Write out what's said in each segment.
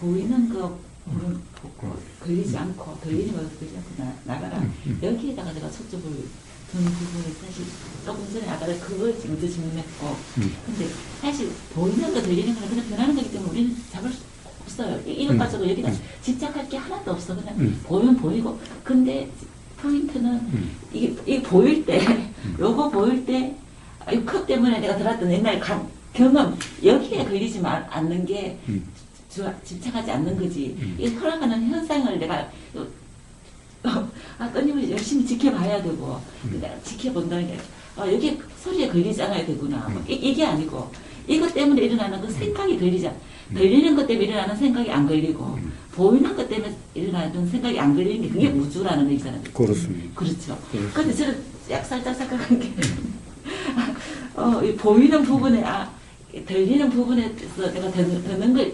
보이는 거 걸리지 않고 걸리는 거 걸리지 않고 나가라. 여기에다가 내가 초점을 두는 부분이 사실 조금 전에 아까 그걸 먼저 질문했고 근데 사실 보이는 거 들리는 거는 그냥 변하는 거기 때문에 우리는 잡을 수 없어요. 이것 가지고 여기다 집착할 게 하나도 없어. 그냥 보이면 보이고. 근데 포인트는 이게 보일 때 요거 보일 때 컵 때문에 내가 들었던 옛날 경험 여기에 걸리지 않는 게 집착하지 않는 거지. 이 흘러가는 현상을 내가 끊임없이 열심히 지켜봐야 되고 내가 지켜본다는 게 여기 소리에 걸리지 않아야 되구나. 이게 아니고 이것 때문에 일어나는 그 생각이 걸리는 것 때문에 일어나는 생각이 안 걸리고 보이는 것 때문에 일어나는 생각이 안 걸리는 게 그게 우주라는 얘기잖아요. 그렇습니다. 그렇죠. 그런데 저는 살짝 생각한 게 보이는 부분에 들리는 부분에서 내가 듣는 걸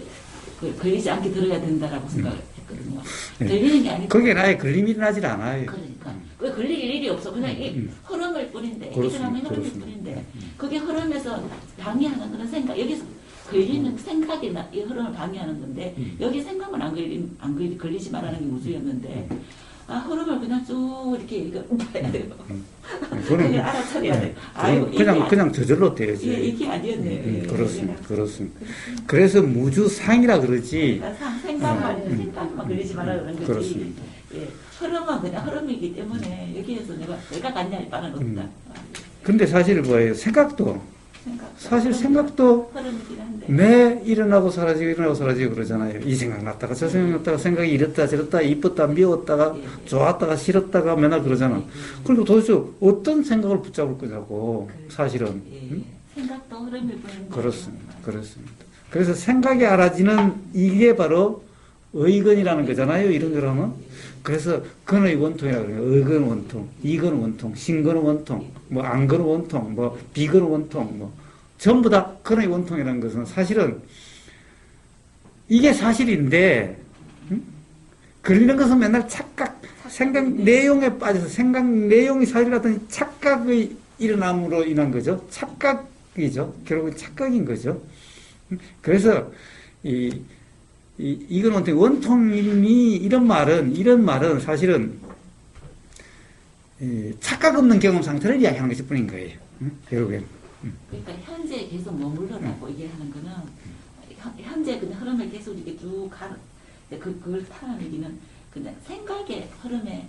걸리지 않게 들어야 된다라고 생각을 했거든요. 들리는 게 아니고 거기에 아예 걸림이 일어나질 않아요. 그러니까 왜 걸릴 일이 없어. 그냥 이 흐름일 뿐인데 일어나는 흐름일 뿐인데 그게 흐름에서 방해하는 그런 생각 여기서 걸리는 생각이나 이 흐름을 방해하는 건데 여기 생각은 안 걸리지 말라는 게 우주였는데 흐름을 그냥 쭉 이렇게 봐야 돼요. 그냥 알아차려야 돼요. 그냥 저절로 되지. 이게 아니었네요. 그렇습니다. 그래서 무주상이라 그러지. 생각만 걸리지 말라 그런 거지. 그렇습니다. 흐름은 그냥 흐름이기 때문에 여기에서 내가 갔냐 이 바는 없다. 근데 사실 뭐예요? 사실 생각도 매 일어나고 사라지고 그러잖아요. 이 생각 났다가 저 생각 났다가 생각이 이랬다 저랬다 이뻤다 미웠다가 좋았다가 싫었다가 맨날 그러잖아. 그리고 도대체 어떤 생각을 붙잡을 거냐고 사실은. 생각도 흐름일 뿐인데. 그렇습니다. 그래서 생각이 알아지는 이게 바로 의건이라는 거잖아요. 이런 걸 하면. 그래서 근의 원통이라고 그래요. 의건 원통, 이건 원통, 신건 원통, 뭐 안건 원통, 뭐 비건 원통, 뭐 전부 다 근의 원통이라는 것은 사실은 이게 사실인데 걸리는 것은 맨날 착각, 생각 내용에 빠져서 생각 내용이 사실 같은 착각의 일어남으로 인한 거죠. 착각이죠. 결국은 착각인 거죠. 그래서 이건 원통이 이런 말은 사실은 착각 없는 경험 상태를 이야기하는 것일 뿐인 거예요. 결국엔. 그러니까 현재에 계속 머물러라고 얘기하는 거는 현재 그냥 흐름을 계속 이렇게 쭉 그걸 타는 얘기는 그냥 생각의 흐름에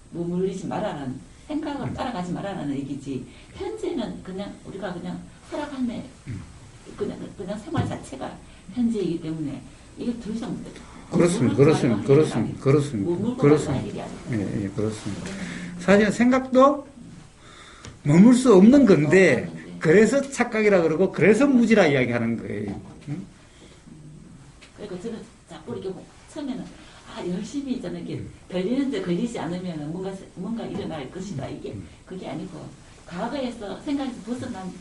머물리지 말아라는 생각을 따라가지 말아라는 얘기지. 현재는 그냥 우리가 그냥 살아가는 그냥 생활 자체가 현재이기 때문에 이게 더 이상 그렇습니다. 사실은 생각도 머물 수 없는 건데 그래서 착각이라 그러고 그래서 무지라 이야기하는 거예요. 그러니까 저는 자꾸 이렇게 처음에는 열심히 있잖아요. 이게 걸리는데 걸리지 않으면 뭔가 일어날 것이다. 이게 그게 아니고 과거에서 생각에서 벗어난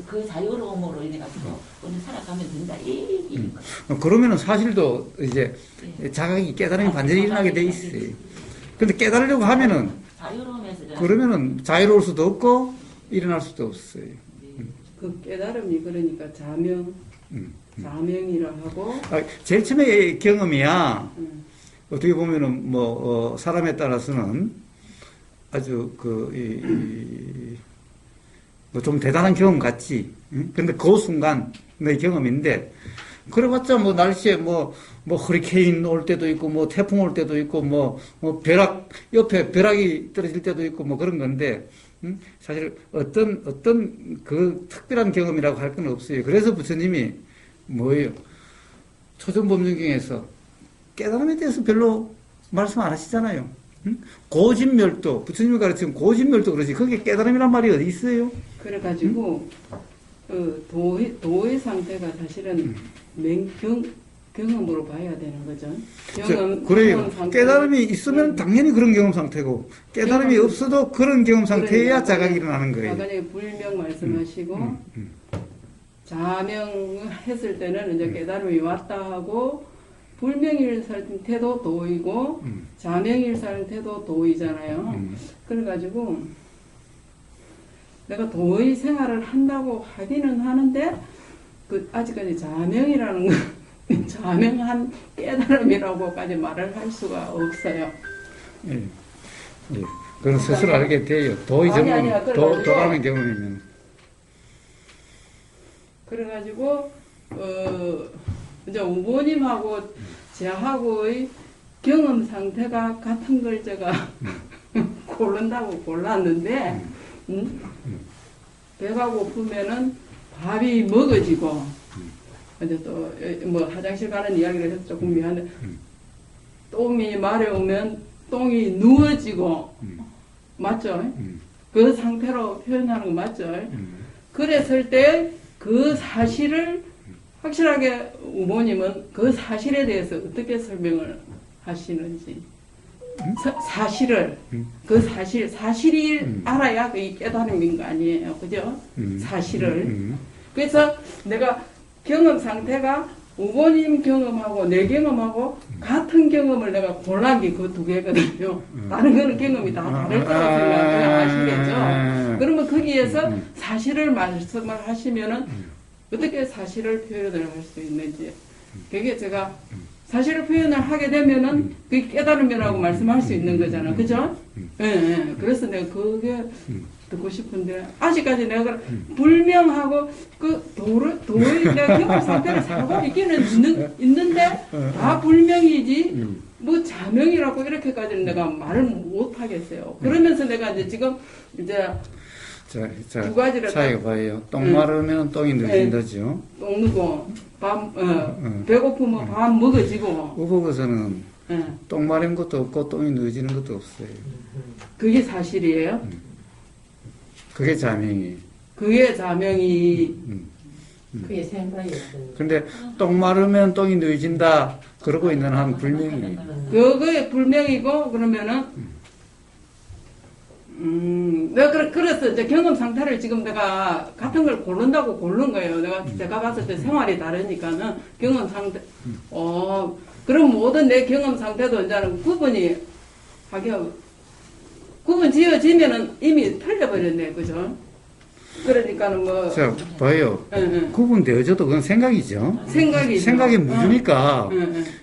그 자유로움으로 인해 가지고 오늘 살아가면 된다. 그러면은 사실도 이제 자각이 깨달음이 반전이 일어나게 돼 있어요. 근데 깨달으려고 하면은 그러면은 자유로울 수도 없고 일어날 수도 없어요. 그 깨달음이 그러니까 자명이라 하고 제일 처음에 경험이야. 어떻게 보면은 뭐 사람에 따라서는 아주 뭐 좀 대단한 경험 같지. 근데 그 순간 내 경험인데 그래봤자 뭐 날씨에 뭐 허리케인 올 때도 있고 뭐 태풍 올 때도 있고 뭐 벼락 옆에 벼락이 떨어질 때도 있고 뭐 그런 건데 사실 어떤 그 특별한 경험이라고 할 건 없어요. 그래서 부처님이 뭐예요? 초전법륜경에서 깨달음에 대해서 별로 말씀 안 하시잖아요. 고진멸도, 부처님이 가르치는 고진멸도 그러지. 거기에 깨달음이란 말이 어디 있어요? 그래가지고, 그 도의 상태가 사실은 경험으로 봐야 되는 거죠. 그래요. 깨달음이 있으면 당연히 그런 경험 상태고, 깨달음이 없어도 그런 경험 상태여야 자각이 일어나는 거예요. 아까 전에 불명 말씀하시고, 자명했을 때는 이제 깨달음이 왔다 하고, 불명일 상태도 도이고, 자명일 상태도 도이잖아요. 그래가지고, 내가 도의 생활을 한다고 하기는 하는데, 아직까지 자명이라는 자명한 깨달음이라고까지 말을 할 수가 없어요. 예. 예. 그건 스스로 알게 돼요. 아니야. 도라는 경험이면. 그래가지고 이제 우보님하고 저하고의 경험 상태가 같은 걸 제가 고른다고 골랐는데 배가 고프면은 밥이 먹어지고 이제 또 뭐 화장실 가는 이야기를 해서 조금 미안해. 똥이 마려우면 똥이 누워지고 맞죠? 그 상태로 표현하는 거 맞죠? 그랬을 때 그 사실을 확실하게 우모님은 그 사실에 대해서 어떻게 설명을 하시는지 사실을 그 사실이 알아야 그게 깨달음인 거 아니에요, 그죠? 사실을. 그래서 내가 경험 상태가 우보님 경험하고 내 경험하고 같은 경험을 내가 골란 게 그 두 개거든요. 다른 거는 경험이 다 다를 거라고 생각해요. 아시겠죠? 그러면 거기에서 사실을 말씀을 하시면은 어떻게 사실을 표현을 할 수 있는지. 그게 제가 사실을 표현을 하게 되면은 그게 깨달음이라고 말씀할 수 있는 거잖아. 그죠? 예. 그래서 내가 그게 듣고 싶은데, 아직까지 내가 불명하고 도의 내가 경험 상태를 살고 있기는 있는데, 다 불명이지, 뭐 자명이라고 이렇게까지는 내가 말을 못 하겠어요. 그러면서 내가 이제 지금, 이제, 두 가지를. 차이가 봐요. 똥 마르면 똥이 늦어진다죠. 똥 누고, 배고프면 밥 먹어지고. 우복에서는 똥 마른 것도 없고 똥이 늦어지는 것도 없어요. 그게 사실이에요? 그게 자명이에요. 그게 자명이. 그게 생각이에요. 근데 똥 마르면 똥이 늦어진다 그러고 있는 한 불명이에요. 그게 불명이고 그러면은 내가 그래서 이제 경험 상태를 지금 내가 같은 걸 고른다고 고른 거예요. 제가 봤을 때 생활이 다르니까는 경험 상태. 그럼 모든 내 경험 상태도 이제는 구분 지어지면은 이미 틀려버렸네, 그죠? 그러니까는 뭐. 자, 봐요. 구분되어져도 그건 생각이죠. 생각이 무주니까.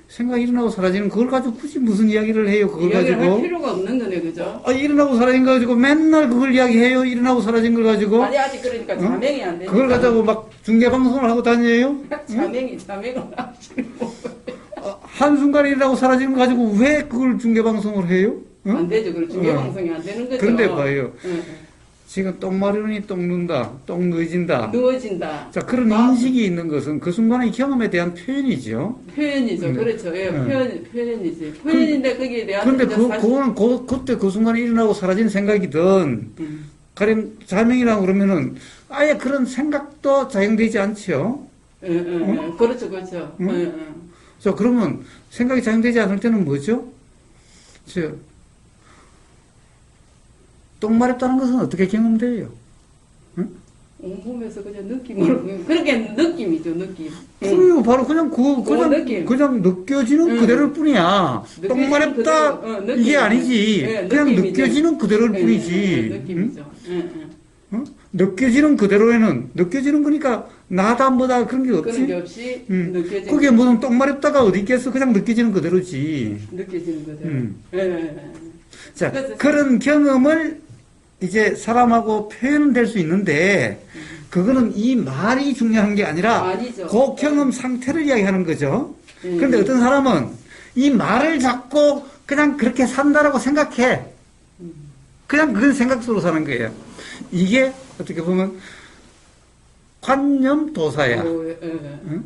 생각이 일어나고 사라지는 그걸 가지고 굳이 무슨 이야기를 해요, 그걸 이야기를 가지고. 할 필요가 없는 거네, 그죠? 일어나고 사라진 거 가지고 맨날 그걸 이야기해요, 일어나고 사라진 걸 가지고. 아니, 아직 그러니까 자명이 안 되니까. 그걸 가지고 막 중계방송을 하고 다녀요? 자명을 하시고. 한순간에 일어나고 사라지는 거 가지고 왜 그걸 중계방송을 해요? 안 되죠. 그걸 중계방송이 안 되는 거죠. 그런데 봐요. 지금 똥 마르니 똥 눈다, 똥 늦어진다. 누워진다. 자, 그런 인식이 있는 것은 그 순간의 경험에 대한 표현이죠. 표현이죠. 그렇죠. 예, 표현이지. 표현인데 거기에 대한. 그런데 그거는 그때 그 순간에 일어나고 사라진 생각이든, 가령 자명이라고 그러면은 아예 그런 생각도 자영되지 않죠. 그렇죠. 그렇죠. 자, 그러면 생각이 자영되지 않을 때는 뭐죠? 똥 마렵다는 것은 어떻게 경험돼요? 온몸에서 그냥 느낌으로. 그렇게 느낌이죠, 느낌. 그래요. 바로 그냥 느낌. 그냥 느껴지는 그대로일 뿐이야. 똥 마렵다 이게 아니지. 그냥 느낌이죠. 느껴지는 그대로일 뿐이지. 느낌이죠. 느껴지는 그대로에는 느껴지는 거니까 나다 뭐다 그런 게 없지. 그런 게 없이 느껴지는. 그게 무슨 똥 마렵다가 어디 있겠어? 그냥 느껴지는 그대로지. 느껴지는 거죠. 자, 그런 경험을 이제 사람하고 표현될 수 있는데 그거는 이 말이 중요한 게 아니라 아니죠. 그 경험 상태를 이야기하는 거죠. 그런데 어떤 사람은 이 말을 잡고 그냥 그렇게 산다라고 생각해. 그냥 그건 생각 속으로 사는 거예요. 이게 어떻게 보면 관념도사야. 응?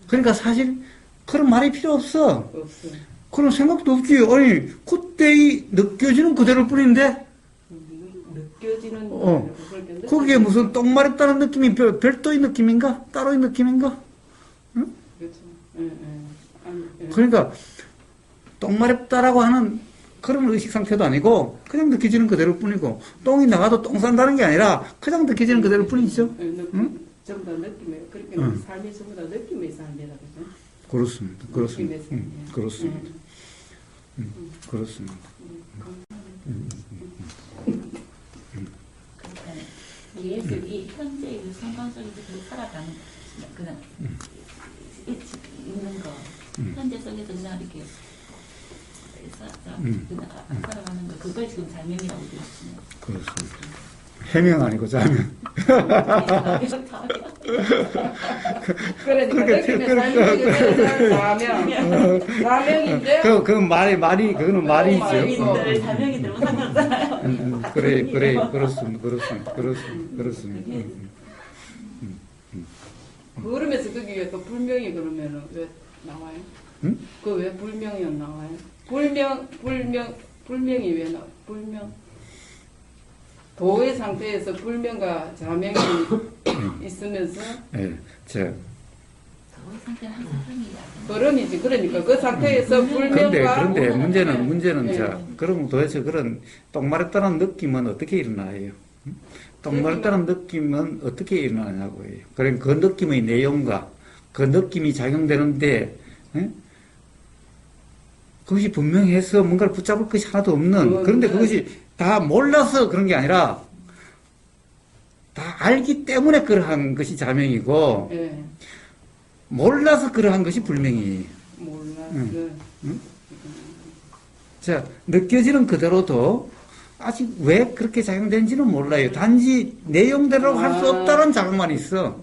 그러니까 사실 그런 말이 필요 없어. 그런 생각도 없지. 아니, 그때의 느껴지는 그대로일 뿐인데. 느껴지는. 거기에 무슨 똥 마렵다는 느낌이 별도의 느낌인가? 따로의 느낌인가? 응? 그렇죠. 그러니까 똥 마렵다라고 하는 그런 의식 상태도 아니고 그냥 느껴지는 그대로일 뿐이고 똥이 나가도 똥 싼다는 게 아니라 그냥 느껴지는 그대로일 뿐이죠. 응? 전부 다 느낌이에요. 그렇게 삶이 전부 다 느낌의 삶이다, 그죠? 그렇습니다. 그렇습니다. 그렇습니다. 그렇습니다. 이 현재 그 성경 속에서 그 살아가는 그냥 있는 거 현재 속에서 그냥 이렇게 그냥 살아가는 거 그걸 지금 자명이라고 그러시네요. 그렇습니다. 해명 아니고 자명. 그러니까 자명인데 그 그거는 말이죠. 자명이들 자명이들 상관없잖아요. 그래, 그렇습니다. 그러면서 거기에 또 불명이 그러면은 왜 나와요? 응? 그 왜 불명이 안 나와요? 불명이 왜 나와요? 불명. 도의 상태에서 불명과 자명이 있으면서 예, 그 상태는 항상 성이야. 걸음이지. 그러니까 그 상태에서 불명과 그런데 문제는 네. 자, 그럼 도대체 그런 똥 마렵다는 느낌은 어떻게 일어나요? 똥 마렵다는 느낌은 어떻게 일어나냐고요. 그러니까 그 느낌의 내용과 그 느낌이 작용되는데, 예? 그것이 분명해서 뭔가를 붙잡을 것이 하나도 없는, 그런데 그것이 다 몰라서 그런 게 아니라, 다 알기 때문에 그러한 것이 자명이고, 예. 몰라서 그러한 것이 불명이에요. 몰라서. 자, 느껴지는 그대로도 아직 왜 그렇게 작용되는지는 몰라요. 단지 내용대로 할 수 없다는 자각만 있어.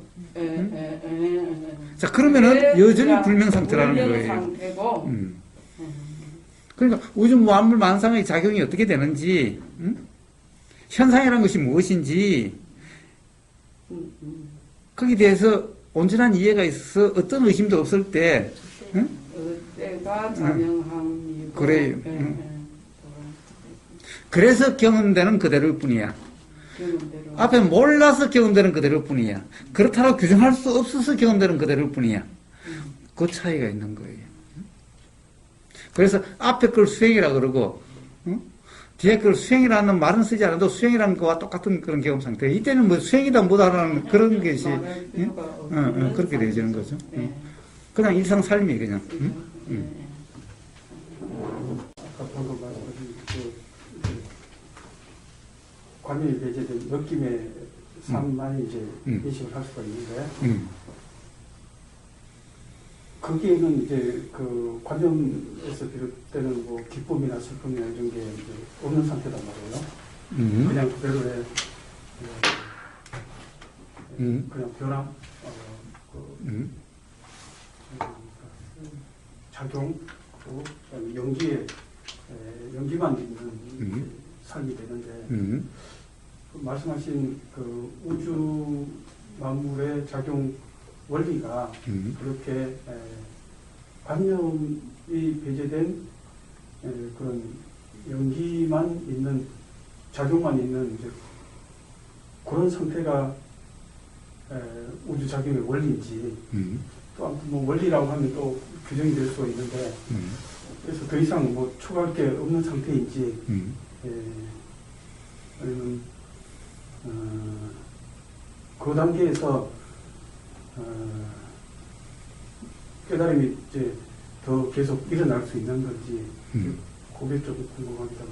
자, 그러면은 여전히 불명 상태라는 거예요. 상태고. 그러니까 우주 만물 만상의 작용이 어떻게 되는지, 현상이라는 것이 무엇인지, 거기에 대해서 온전한 이해가 있어서 어떤 의심도 없을 때, 때가 자명함이고. 그래요. 그래서 경험되는 그대로일 뿐이야. 경험대로. 앞에 몰라서 경험되는 그대로일 뿐이야. 그렇다고 규정할 수 없어서 경험되는 그대로일 뿐이야. 그 차이가 있는 거예요. 그래서 앞에 걸 수행이라 그러고, 뒤에 걸 수행이라는 말은 쓰지 않아도 수행이라는 거와 똑같은 그런 경험 상태. 이때는 뭐 수행이다 뭐다라는 그런 것이, 그렇게 되어지는 거죠. 그냥 일상 삶이 그냥. 아까 방금 말씀하신 관념이 배제된 느낌의 삶만이 이제 인식을 할 수가 있는데, 거기에는 이제 그 관념에서 비롯되는 뭐 기쁨이나 슬픔이나 이런 게 이제 없는 상태단 말이에요. 그냥 그대로의 그냥 변화, 작용, 또 연기만 있는 삶이 되는데, 그 말씀하신 그 우주 만물의 작용 원리가 그렇게 관념이 배제된 그런 연기만 있는, 작용만 있는 이제 그런 상태가 우주 작용의 원리인지, 또 아무튼 뭐 원리라고 하면 또 규정이 될 수가 있는데, 그래서 더 이상 뭐 추가할 게 없는 상태인지, 아니면 그 단계에서 깨달음이 이제 더 계속 일어날 수 있는 건지, 그게 좀 궁금합니다.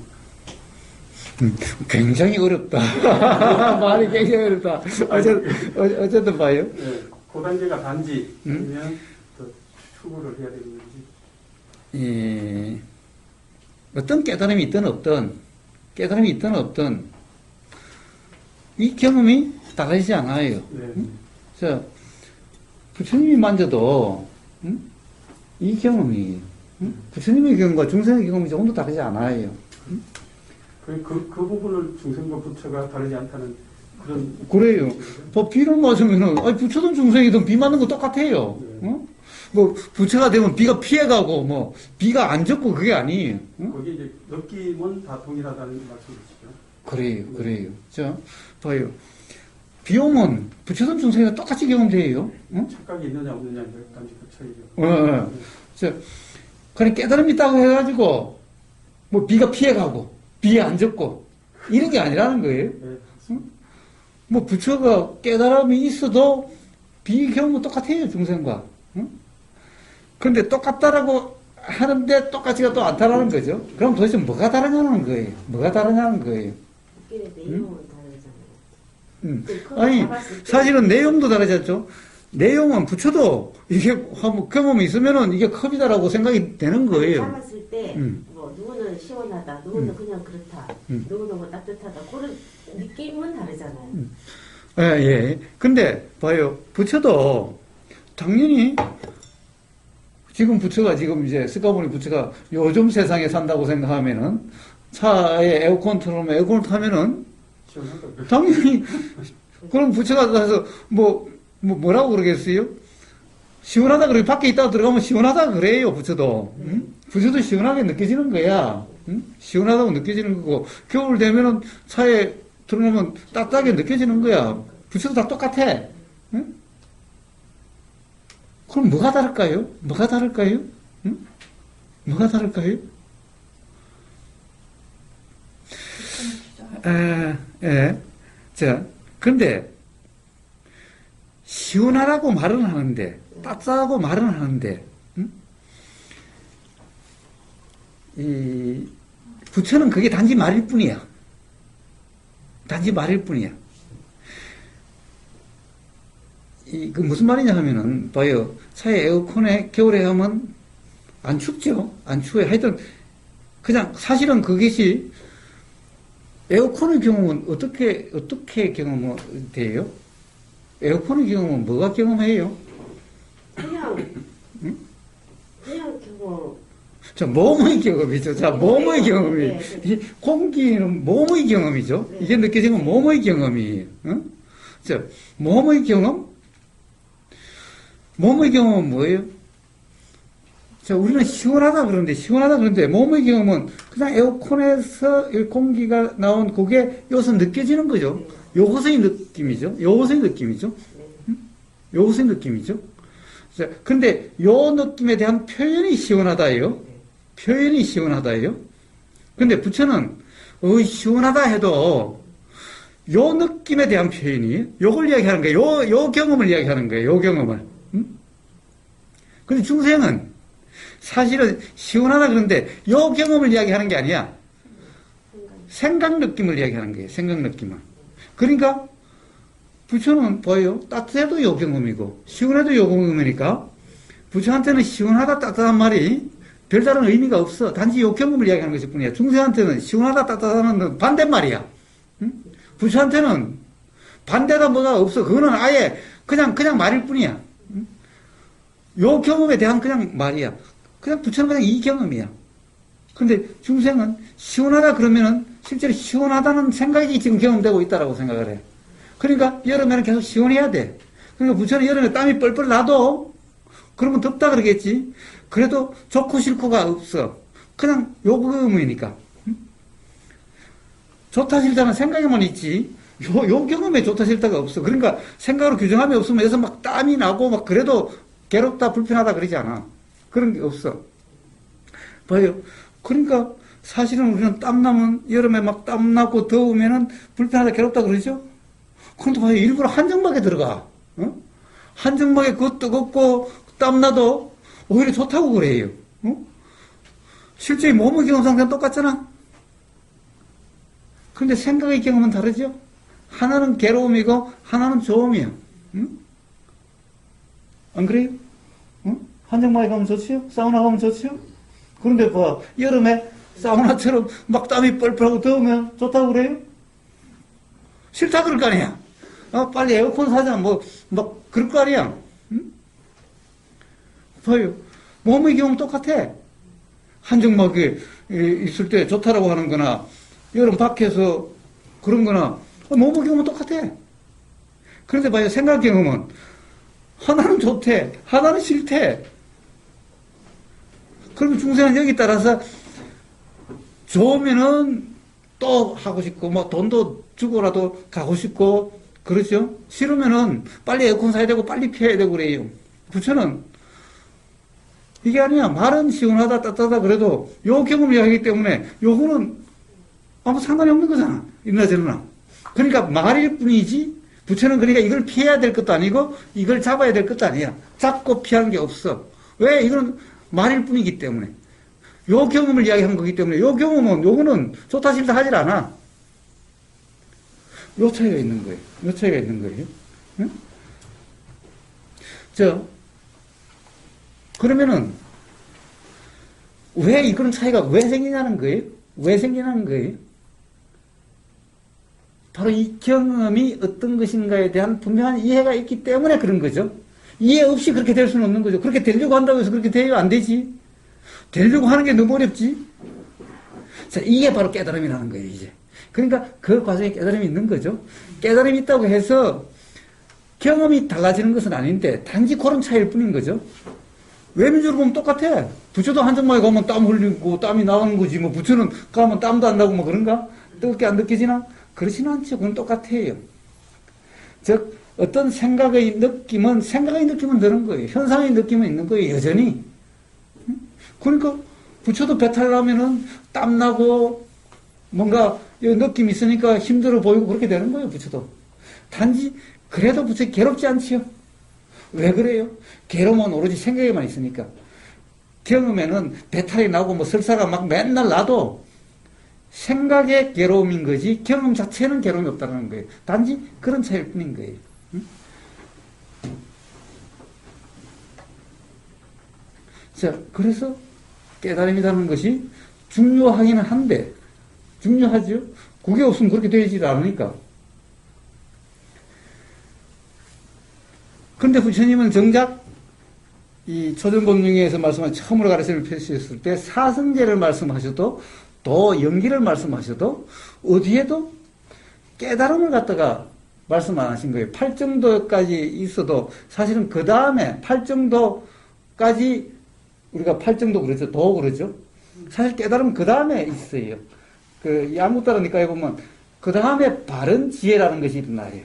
굉장히 어렵다. 말이 굉장히 어렵다. 어쨌든 봐요. 네, 그 단계가 단지 아니면 더 추구를 해야 되는 건지. 어떤 깨달음이 있든 없든 이 경험이 다르지 않아요. 자, 부처님이 만져도 이 경험이 부처님의 경험과 중생의 경험이 조금도 다르지 않아요. 그 부분을 중생과 부처가 다르지 않다는 그런. 그래요. 뭐 비를 맞으면은 부처든 중생이든 비 맞는 거 똑같아요. 뭐 부처가 되면 비가 피해가고 뭐 비가 안 젖고 그게 아니에요. 거기 이제 느낌은 다 동일하다는 말씀이시죠? 그래요. 자, 봐요. 비 오면 부처든 중생이든 똑같이 경험돼요. 착각이 있느냐 없느냐 몇 단지 그 차이죠. 자, 그냥 깨달음이 있다고 해가지고 뭐 비가 피해가고 비에 안 젖고 이런 게 아니라는 거예요. 뭐 부처가 깨달음이 있어도 비 경험은 똑같아요, 중생과. 그런데 똑같다라고 하는데 똑같지가 또 않다라는 거죠. 그럼 도대체 뭐가 다르냐는 거예요. 내용은 다르잖아요. 아니, 사실은 내용도 다르지 않죠? 내용은 부처도 이게 경험이 있으면은 이게 컵이다라고 생각이 되는 거예요. 삶았을 때, 뭐, 누구는 시원하다, 누구는 그냥 그렇다, 누구는 뭐 따뜻하다, 그런 느낌은 다르잖아요. 예, 예. 근데, 봐요. 부처도 당연히 지금 부처가 지금 이제 스카보니 부처가 요즘 세상에 산다고 생각하면은 차에 에어컨 틀어놓으면 에어컨을 타면은 시원하다. 당연히 그럼 부처가 가서 뭐라고 그러겠어요? 시원하다 그래 밖에 있다가 들어가면 시원하다 그래요 부처도. 응? 부처도 시원하게 느껴지는 거야. 응? 시원하다고 느껴지는 거고 겨울 되면은 차에 들어놓으면 따뜻하게 느껴지는 거야. 부처도 다 똑같아. 응? 그럼 뭐가 다를까요? 뭐가 다를까요? 응? 뭐가 다를까요? 예. 자, 근데, 시원하다고 말은 하는데, 따뜻하고 말은 하는데, 이, 부처는 그게 단지 말일 뿐이야. 단지 말일 뿐이야. 그 무슨 말이냐 하면은, 봐요. 차에 에어컨에 겨울에 하면 안 춥죠? 안 추워요. 하여튼, 그냥 사실은 그것이 에어컨의 경험은 어떻게 경험돼요? 에어컨의 경험은 뭐가 경험해요? 그냥 경험. 자, 몸의 경험이죠. 자, 몸의 경험이. 네. 이 공기는 몸의 경험이죠. 네. 이게 느껴지는 몸의 경험이에요. 자, 몸의 경험? 몸의 경험은 뭐예요? 자, 우리는 시원하다 그러는데, 몸의 경험은 그냥 에어컨에서 공기가 나온 그게 요새 느껴지는 거죠. 요것의 느낌이죠. 요것의 느낌이죠. 자, 근데 요 느낌에 대한 표현이 시원하다예요. 표현이 시원하다예요. 근데 부처는, 시원하다 해도, 요 느낌에 대한 표현이, 요걸 이야기하는 거예요. 요 경험을 이야기하는 거예요. 요 경험을. 근데 중생은, 사실은 시원하다 그러는데 요 경험을 이야기하는 게 아니야. 생각 느낌을 이야기하는 거예요. 생각 느낌을. 그러니까 부처는 뭐예요? 따뜻해도 요 경험이고 시원해도 요 경험이니까 부처한테는 시원하다 따뜻한 말이 별다른 의미가 없어. 단지 요 경험을 이야기하는 것일 뿐이야. 중생한테는 시원하다 따뜻하다는 반대말이야. 응? 부처한테는 반대다 뭐가 없어. 그거는 아예 그냥 말일 뿐이야. 응? 요 경험에 대한 그냥 말이야. 그냥 부처는 그냥 이 경험이야. 근데 중생은 시원하다 그러면은 실제로 시원하다는 생각이 지금 경험되고 있다라고 생각을 해. 그러니까 여름에는 계속 시원해야 돼. 그러니까 부처는 여름에 땀이 뻘뻘 나도 그러면 덥다 그러겠지. 그래도 좋고 싫고가 없어. 그냥 요 경험이니까. 좋다 싫다는 생각에만 있지. 요 경험에 좋다 싫다가 없어. 그러니까 생각으로 규정함이 없으면 여기서 막 땀이 나고 막 그래도 괴롭다 불편하다 그러지 않아. 그런 게 없어. 봐요. 그러니까 사실은 우리는 땀나면 여름에 막 땀나고 더우면은 불편하다 괴롭다 그러죠? 그런데 봐요. 일부러 한정막에 들어가. 한정막에 그거 뜨겁고 땀나도 오히려 좋다고 그래요. 실제 몸의 경험 상태는 똑같잖아. 그런데 생각의 경험은 다르죠? 하나는 괴로움이고 하나는 좋음이야. 안 그래요? 한정막에 가면 좋지요? 사우나 가면 좋지요? 그런데 봐, 여름에 사우나처럼 막 땀이 뻘뻘하고 더우면 좋다고 그래요? 싫다 그럴 거 아니야? 빨리 에어컨 사자, 막 그럴 거 아니야? 응? 봐요. 몸의 경험 똑같아. 한정막에 있을 때 좋다라고 하는 거나, 여름 밖에서 그런 거나, 몸의 경험은 똑같아. 그런데 봐요. 생각 경험은 하나는 좋대, 하나는 싫대. 그러면 중생은 여기 따라서 좋으면은 또 하고 싶고, 돈도 주고라도 가고 싶고, 그렇죠? 싫으면은 빨리 에어컨 사야 되고, 빨리 피해야 되고 그래요. 부처는 이게 아니야. 말은 시원하다, 따뜻하다 그래도 요 경험을 하기 때문에 요거는 아무 상관이 없는 거잖아. 이러나 저러나. 그러니까 말일 뿐이지, 부처는 그러니까 이걸 피해야 될 것도 아니고, 이걸 잡아야 될 것도 아니야. 잡고 피하는 게 없어. 왜? 이거는 말일 뿐이기 때문에. 요 경험을 이야기한 거기 때문에, 요 경험은, 요거는 좋다 싫다 하질 않아. 요 차이가 있는 거예요. 요 차이가 있는 거예요. 응? 그러면은, 왜 이런 차이가 왜 생기냐는 거예요? 왜 생기냐는 거예요? 바로 이 경험이 어떤 것인가에 대한 분명한 이해가 있기 때문에 그런 거죠. 이해 없이 그렇게 될 수는 없는 거죠. 그렇게 되려고 한다고 해서 그렇게 돼요? 안 되지. 되려고 하는 게 너무 어렵지. 자, 이게 바로 깨달음이라는 거예요, 이제. 그러니까 그 과정에 깨달음이 있는 거죠. 깨달음이 있다고 해서 경험이 달라지는 것은 아닌데 단지 그런 차이일 뿐인 거죠. 외면적으로 보면 똑같아. 부처도 한정마에 가면 땀 흘리고 땀이 나가는 거지. 뭐 부처는 가면 땀도 안 나고 뭐 그런가? 뜨겁게 안 느껴지나? 그렇지는 않죠. 그건 똑같아요. 즉 어떤 생각의 느낌은 드는 거예요. 현상의 느낌은 있는 거예요. 여전히. 그러니까 부처도 배탈 나면은 땀 나고 뭔가 느낌이 있으니까 힘들어 보이고 그렇게 되는 거예요. 부처도. 단지 그래도 부처 괴롭지 않지요. 왜 그래요? 괴로움은 오로지 생각에만 있으니까. 경험에는 배탈이 나고 뭐 설사가 막 맨날 나도 생각의 괴로움인 거지 경험 자체는 괴로움이 없다는 거예요. 단지 그런 차이일 뿐인 거예요. 응? 자, 그래서 깨달음이라는 것이 중요하기는 한데 중요하죠. 그게 없으면 그렇게 되지 않으니까. 그런데 부처님은 정작 이 초전법륜에서 말씀한 처음으로 가르침을 펼쳤을 때 사성제를 말씀하셔도 또 연기를 말씀하셔도 어디에도 깨달음을 갖다가 말씀 안 하신 거예요. 8정도까지 있어도 사실은 그 다음에 8정도까지 우리가 8정도 그러죠. 도 그러죠. 사실 깨달음은 그 다음에 있어요. 그 양국다라 니까에 보면 그 다음에 바른 지혜라는 것이 일어나요.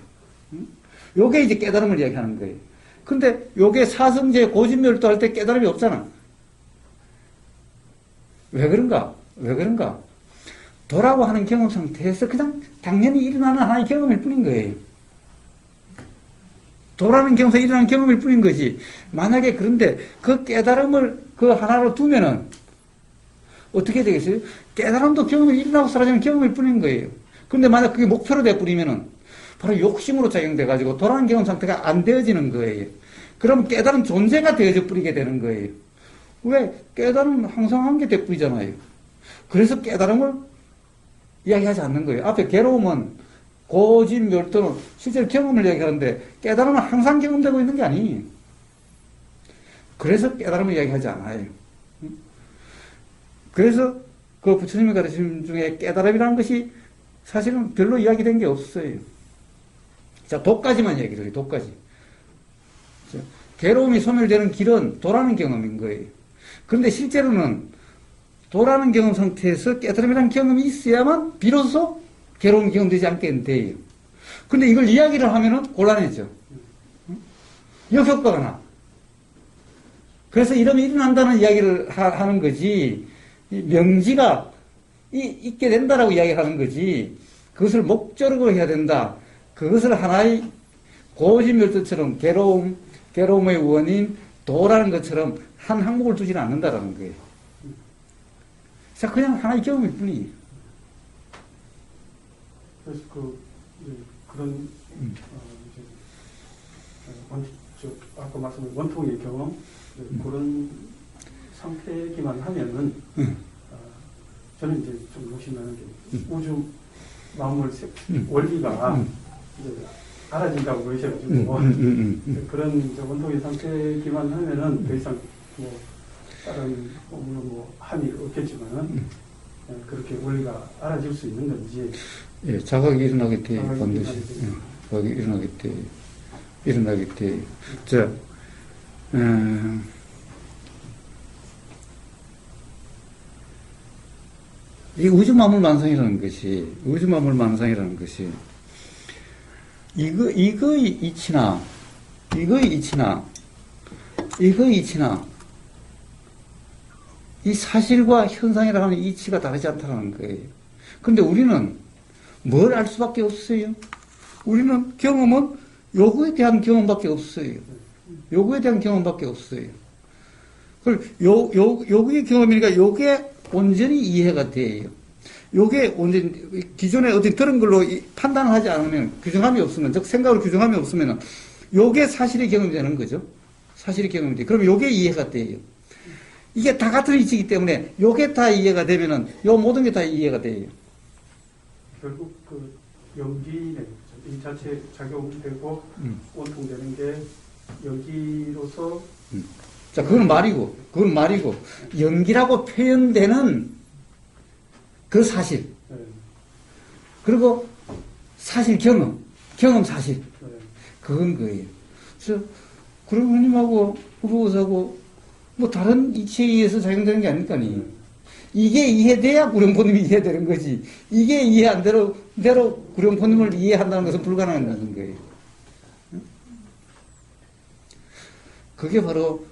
요게 이제 깨달음을 이야기하는 거예요. 근데 요게 사성제 고진멸도 할 때 깨달음이 없잖아. 왜 그런가? 도라고 하는 경험 상태에서 그냥 당연히 일어나는 하나의 경험일 뿐인 거예요. 도라는 경험에서 일어나는 경험일 뿐인 거지. 만약에 그런데 그 깨달음을 그 하나로 두면은 어떻게 되겠어요? 깨달음도 경험이 일어나고 사라지는 경험일 뿐인 거예요. 그런데 만약 그게 목표로 돼버리면은 바로 욕심으로 작용돼가지고 도라는 경험 상태가 안 되어지는 거예요. 그럼 깨달은 존재가 되어져 버리게 되는 거예요. 왜? 깨달음은 항상 한 게 돼버리잖아요. 그래서 깨달음을 이야기하지 않는 거예요. 앞에 괴로움은 고진멸도는 실제로 경험을 이야기하는데 깨달음은 항상 경험되고 있는 게 아니에요. 그래서 깨달음을 이야기하지 않아요. 그래서 그 부처님의 가르침 중에 깨달음이라는 것이 사실은 별로 이야기된 게 없어요. 자, 도까지만 얘기를 해요. 도까지. 자, 괴로움이 소멸되는 길은 도라는 경험인 거예요. 그런데 실제로는 도라는 경험 상태에서 깨달음이라는 경험이 있어야만 비로소 괴로움이 경험되지 않게 돼요. 그런데 이걸 이야기를 하면은 곤란해져. 역효과가 나. 그래서 이러면 일어난다는 이야기를 하는 거지, 명지가 있게 된다라고 이야기를 하는 거지, 그것을 목적으로 해야 된다. 그것을 하나의 고진멸도처럼 괴로움의 원인, 도라는 것처럼 한 항목을 두지는 않는다라는 거예요. 자, 그냥 하나의 경험일 뿐이에요. 그래서 그런 아까 말씀한 원통의 경험 그런 상태이기만 하면은 저는 이제 좀 욕심나는 게 우주 만물 원리가 이제 알아진다고 그러셔가지고 그런 이제 원통의 상태이기만 하면은 더 이상 뭐 다른 뭐 함이 없겠지만은 그렇게 원리가 알아질 수 있는 건지. 예, 자각이 일어나게 돼, 반드시. 자각이 일어나게 돼. 자, 이 우주만물만상이라는 것이, 이거의 이치나, 이 사실과 현상이라고 하는 이치가 다르지 않다는 거예요. 그런데 우리는 뭘 알 수밖에 없어요? 우리는 경험은 요거에 대한 경험밖에 없어요. 요거의 경험이니까 요게 온전히 이해가 돼요. 요게 언제 기존에 어디 들은 걸로 판단을 하지 않으면 규정함이 없으면 즉 생각으로 규정함이 없으면은 요게 사실이 경험되는 거죠. 사실이 경험돼. 그럼 요게 이해가 돼요. 이게 다 같은 이치이기 때문에 요게 다 이해가 되면은 요 모든 게 다 이해가 돼요. 결국 그 연기네. 인자체 작용되고 원통되는 게 연기로서 자, 그건 말이고, 연기라고 표현되는 그 사실. 네, 그리고 사실 경험 사실. 네. 그건 거예요. 그래서, 구룡포님하고 우르고사하고 뭐 다른 이치에 의해서 작용되는 게 아닐까니. 이게 이해돼야 구룡포님이 이해되는 거지. 이게 이해 안 대로 구룡포님을 이해한다는 것은 불가능한 거예요. 그게 바로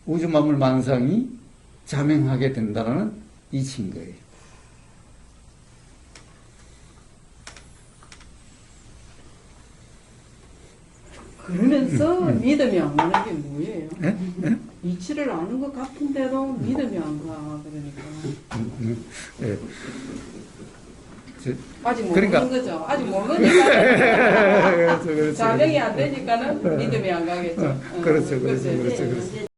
우주만물 만상이 자명하게 된다는 이치인 거예요. 그러면서 믿음이 안 가는 게 뭐예요? 예? 예? 이치를 아는 것 같은데도 믿음이 안 가. 그러니까. 예. 아직 모르는 그러니까- 거죠. 아직 모르니까 그렇죠. 자명이 안 되니까는 믿음이 안 가겠죠. 그렇죠.